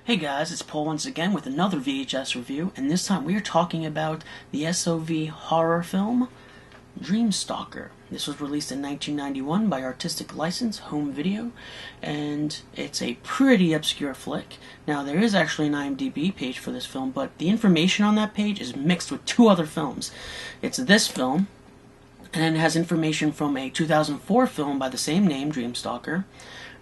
Hey guys, it's Paul once again with another VHS review, and this time we are talking about the SOV horror film, Stalker. This was released in 1991 by Artistic License Home Video, and it's a pretty obscure flick. Now, there is actually an IMDb page for this film, but the information on that page is mixed with two other films. It's this film, and then it has information from a 2004 film by the same name, Stalker.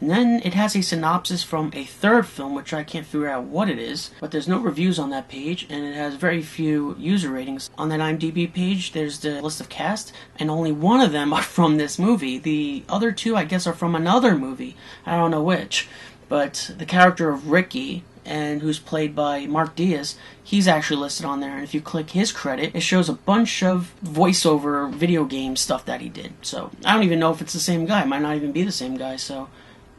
And then it has a synopsis from a third film, which I can't figure out what it is, but there's no reviews on that page, and it has very few user ratings. On that IMDb page, there's the list of cast, and only one of them are from this movie. The other two, I guess, are from another movie. I don't know which. But the character of Ricky, and who's played by Mark Diaz, he's actually listed on there, and if you click his credit, it shows a bunch of voiceover video game stuff that he did. So, I don't even know if it's the same guy. It might not even be the same guy, so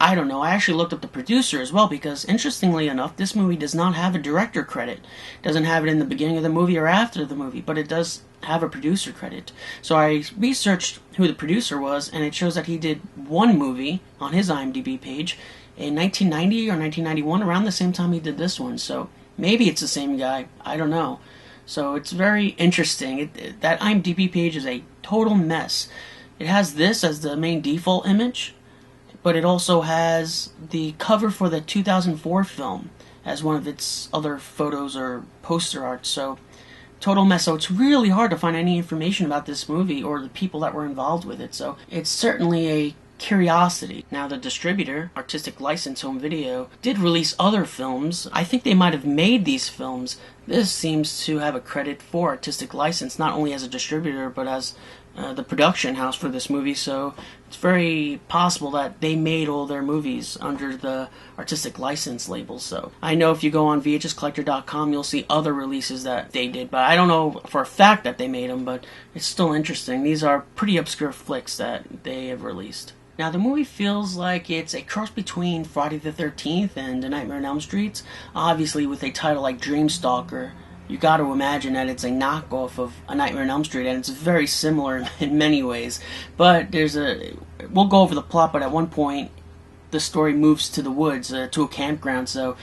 I don't know. I actually looked up the producer as well because, interestingly enough, this movie does not have a director credit. It doesn't have it in the beginning of the movie or after the movie, but it does have a producer credit. So I researched who the producer was, and it shows that he did one movie on his IMDb page in 1990 or 1991, around the same time he did this one. So maybe it's the same guy. I don't know. So it's very interesting. That IMDb page is a total mess. It has this as the main default image, but it also has the cover for the 2004 film as one of its other photos or poster art. So, total mess. So it's really hard to find any information about this movie or the people that were involved with it. So it's certainly a curiosity. Now, the distributor, Artistic License Home Video, did release other films. I think they might have made these films. This seems to have a credit for Artistic License, not only as a distributor, but as the production house for this movie, so it's very possible that they made all their movies under the Artistic License label. So I know if you go on VHScollector.com, you'll see other releases that they did, but I don't know for a fact that they made them, but it's still interesting. These are pretty obscure flicks that they have released. Now, the movie feels like it's a cross between Friday the 13th and A Nightmare on Elm Street, obviously with a title like Stalker. You got to imagine that it's a knockoff of A Nightmare on Elm Street, and it's very similar in many ways. But we'll go over the plot, but at one point, the story moves to the woods, to a campground, so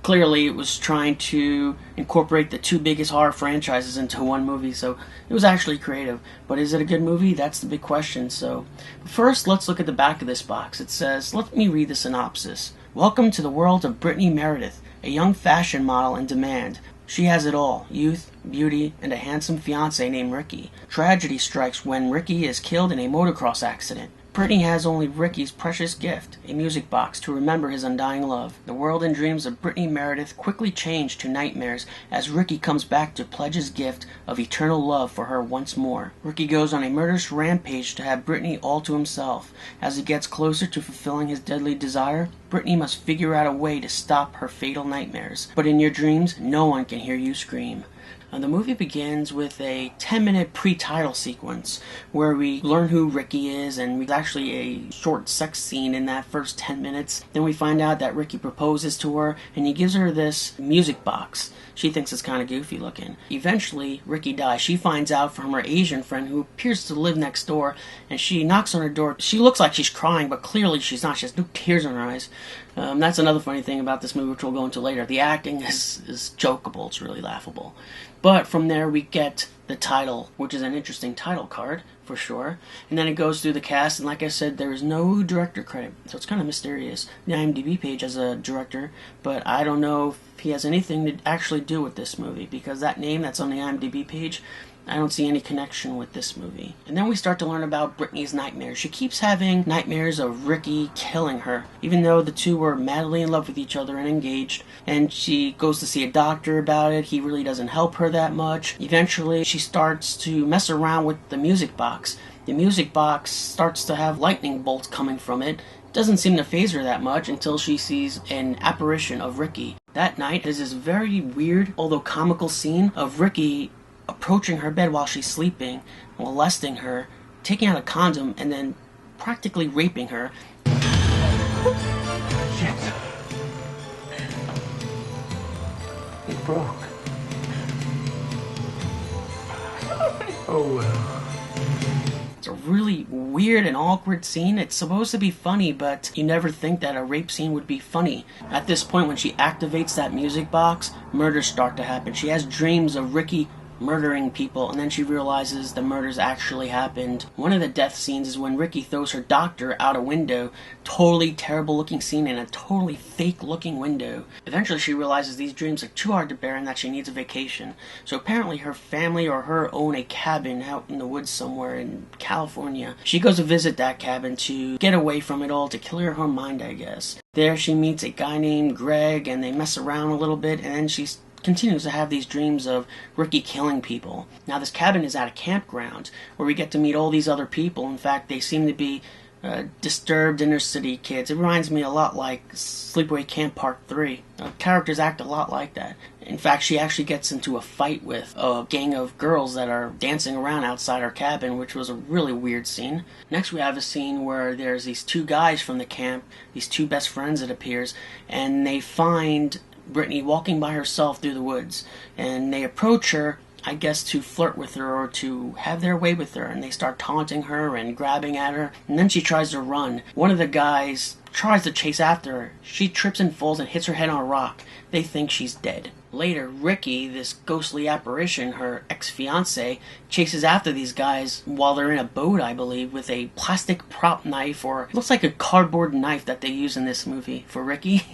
clearly it was trying to incorporate the two biggest horror franchises into one movie, so it was actually creative. But is it a good movie? That's the big question. So first, let's look at the back of this box. It says, let me read the synopsis. Welcome to the world of Brittany Meredith, a young fashion model in demand. She has it all, youth, beauty, and a handsome fiancé named Ricky. Tragedy strikes when Ricky is killed in a motocross accident. Brittany has only Ricky's precious gift, a music box, to remember his undying love. The world and dreams of Brittany Meredith quickly change to nightmares as Ricky comes back to pledge his gift of eternal love for her once more. Ricky goes on a murderous rampage to have Brittany all to himself. As he gets closer to fulfilling his deadly desire, Brittany must figure out a way to stop her fatal nightmares. But in your dreams, no one can hear you scream. The movie begins with a 10-minute pre-title sequence where we learn who Ricky is, and there's actually a short sex scene in that first 10 minutes. Then we find out that Ricky proposes to her, and he gives her this music box. She thinks it's kind of goofy looking. Eventually, Ricky dies. She finds out from her Asian friend who appears to live next door, and she knocks on her door. She looks like she's crying, but clearly she's not. She has no tears in her eyes. That's another funny thing about this movie, which we'll go into later. The acting is jokeable. It's really laughable. But from there, we get the title, which is an interesting title card, for sure. And then it goes through the cast, and like I said, there is no director credit, so it's kind of mysterious. The IMDb page has a director, but I don't know if he has anything to actually do with this movie, because that name that's on the IMDb page, I don't see any connection with this movie. And then we start to learn about Brittany's nightmares. She keeps having nightmares of Ricky killing her, even though the two were madly in love with each other and engaged. And she goes to see a doctor about it. He really doesn't help her that much. Eventually, she starts to mess around with the music box. The music box starts to have lightning bolts coming from it. Doesn't seem to faze her that much until she sees an apparition of Ricky. That night, there's this very weird, although comical scene of Ricky approaching her bed while she's sleeping, molesting her, taking out a condom, and then practically raping her. Shit. It broke. Oh well. It's a really really weird and awkward scene. It's supposed to be funny, but you never think that a rape scene would be funny. At this point, when she activates that music box, murders start to happen. She has dreams of Ricky murdering people, and then she realizes the murders actually happened. One of the death scenes is when Ricky throws her doctor out a window. Totally terrible looking scene in a totally fake looking window. Eventually she realizes these dreams are too hard to bear and that she needs a vacation. So apparently her family or her own a cabin out in the woods somewhere in California. She goes to visit that cabin to get away from it all, to clear her mind, I guess. There she meets a guy named Greg, and they mess around a little bit, and then she continues to have these dreams of Ricky killing people. Now this cabin is at a campground where we get to meet all these other people. In fact, they seem to be disturbed inner city kids. It reminds me a lot like Sleepaway Camp Part 3. Characters act a lot like that. In fact, she actually gets into a fight with a gang of girls that are dancing around outside her cabin, which was a really weird scene. Next we have a scene where there's these two guys from the camp, these two best friends it appears, and they find Brittany walking by herself through the woods, and they approach her, I guess, to flirt with her or to have their way with her, and they start taunting her and grabbing at her, and then she tries to run. One of the guys tries to chase after her. She trips and falls and hits her head on a rock. They think she's dead. Later, Ricky, this ghostly apparition, her ex-fiancé, chases after these guys while they're in a boat, I believe, with a plastic prop knife, or looks like a cardboard knife that they use in this movie for Ricky.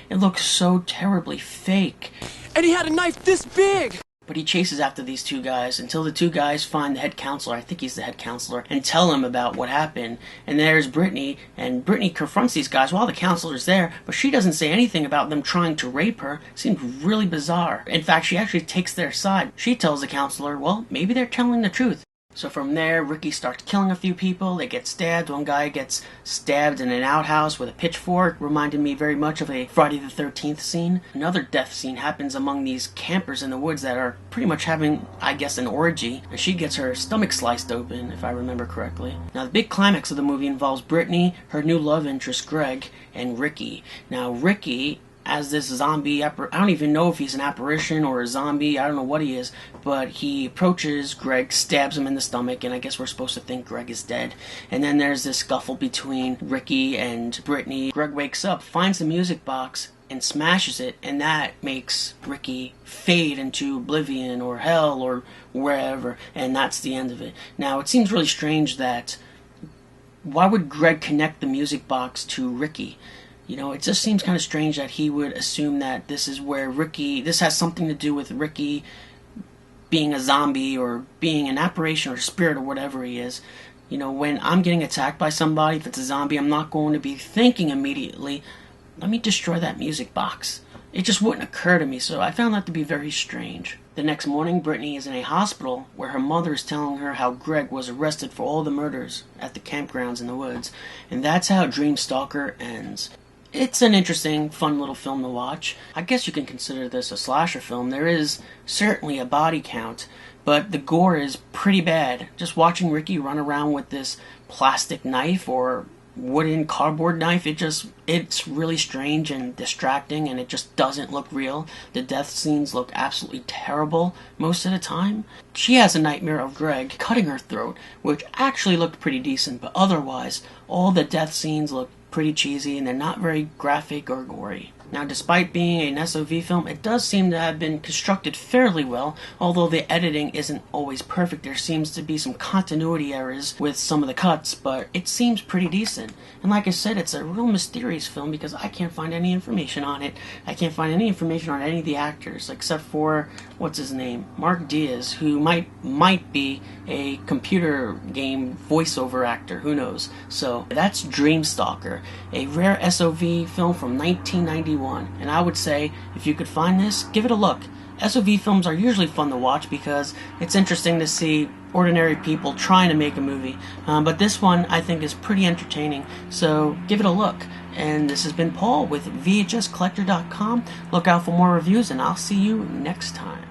It looks so terribly fake. And he had a knife this big! But he chases after these two guys until the two guys find the head counselor, I think he's the head counselor, and tell him about what happened. And there's Brittany, and Brittany confronts these guys while the counselor's there, but she doesn't say anything about them trying to rape her. Seems really bizarre. In fact, she actually takes their side. She tells the counselor, well, maybe they're telling the truth. So from there, Ricky starts killing a few people. They get stabbed. One guy gets stabbed in an outhouse with a pitchfork. Reminded me very much of a Friday the 13th scene. Another death scene happens among these campers in the woods that are pretty much having, I guess, an orgy. And she gets her stomach sliced open, if I remember correctly. Now, the big climax of the movie involves Brittany, her new love interest, Greg, and Ricky. Now, Ricky, as this zombie, I don't even know if he's an apparition or a zombie, I don't know what he is, but he approaches Greg, stabs him in the stomach, and I guess we're supposed to think Greg is dead. And then there's this scuffle between Ricky and Brittany. Greg wakes up, finds the music box, and smashes it, and that makes Ricky fade into oblivion or hell or wherever, and that's the end of it. Now, it seems really strange that, why would Greg connect the music box to Ricky? You know, it just seems kind of strange that he would assume that this is where Ricky, this has something to do with Ricky being a zombie or being an apparition or spirit or whatever he is. You know, when I'm getting attacked by somebody, if it's a zombie, I'm not going to be thinking immediately, let me destroy that music box. It just wouldn't occur to me, so I found that to be very strange. The next morning, Brittany is in a hospital where her mother is telling her how Greg was arrested for all the murders at the campgrounds in the woods. And that's how Dream Stalker ends. It's an interesting, fun little film to watch. I guess you can consider this a slasher film. There is certainly a body count, but the gore is pretty bad. Just watching Ricky run around with this plastic knife or wooden cardboard knife, it's really strange and distracting, and it just doesn't look real. The death scenes look absolutely terrible most of the time. She has a nightmare of Greg cutting her throat, which actually looked pretty decent, but otherwise, all the death scenes look pretty cheesy, and they're not very graphic or gory. Now, despite being an SOV film, it does seem to have been constructed fairly well, although the editing isn't always perfect. There seems to be some continuity errors with some of the cuts, but it seems pretty decent. And like I said, it's a real mysterious film because I can't find any information on it. I can't find any information on any of the actors, except for, what's his name? Mark Diaz, who might be a computer game voiceover actor, who knows. So, that's Dream Stalker, a rare SOV film from 1991. And I would say, if you could find this, give it a look. SOV films are usually fun to watch because it's interesting to see ordinary people trying to make a movie. But this one, I think, is pretty entertaining, so give it a look. And this has been Paul with VHScollector.com. Look out for more reviews, and I'll see you next time.